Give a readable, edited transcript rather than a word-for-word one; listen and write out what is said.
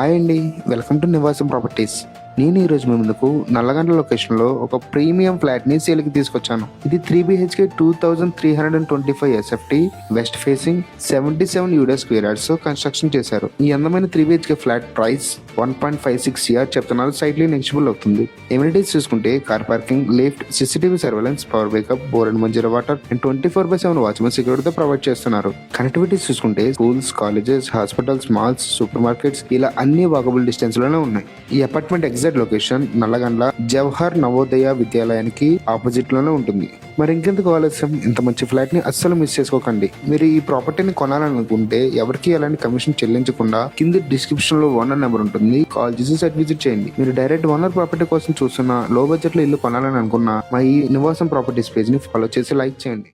Hi అండి. Welcome to నివాసం properties. నేను ఈరోజు మీ ముందుకు నల్లగండ్ల లొకేషన్లో ఒక ప్రీమియం ఫ్లాట్ని సేల్కి తీసుకొచ్చాను. ఇది 3 BHK 2325 SFT west facing 77 UDS square yards construction చేశారు. ఈ అందమైన 3 BHK ఫ్లాట్ ప్రైస్ 1.56 CR చెప్తున్నారు. సైట్లీ నెగిషిబుల్ అవుతుంది. ఎమ్యూనిటీస్ చూసుకుంటే car parking, lift, CCTV surveillance, power backup, bore and Manjira water and 24/7 watchman సెక్యూరిటీతో ప్రొవైడ్ చేస్తున్నారు. కనెక్టివిటీస్ చూసుకుంటే schools, colleges, hospitals, malls, supermarkets ఇలా అన్ని వాకబుల్ డిస్టెన్స్ లోనే ఉన్నాయి. ఈ apartment exact location Nallagandla Jawahar Navodaya విద్యాలయానికి ఆపోజిట్ లోనే ఉంటుంది. మరి ఇంకెందుకు ఆలస్యం, ఇంత మంచి ఫ్లాట్ ని అస్సలు మిస్ చేసుకోకండి. మీరు ఈ ప్రాపర్టీని కొనాలనుకుంటే ఎవరికి ఎలాంటి కమిషన్ చెల్లించకుండా కింది డిస్క్రిప్షన్ లో ఓనర్ నెంబర్ ఉంటుంది, కాల్ చేసి సైట్ విజిట్ చేయండి. మీరు డైరెక్ట్ ఓనర్ ప్రాపర్టీ కోసం చూస్తున్నా, లో బడ్జెట్ లో ఇల్లు కొనాలని అనుకున్నా మా ఈ నివాసం ప్రాపర్టీస్ పేజ్ ని ఫాలో చేసి లైక్ చేయండి.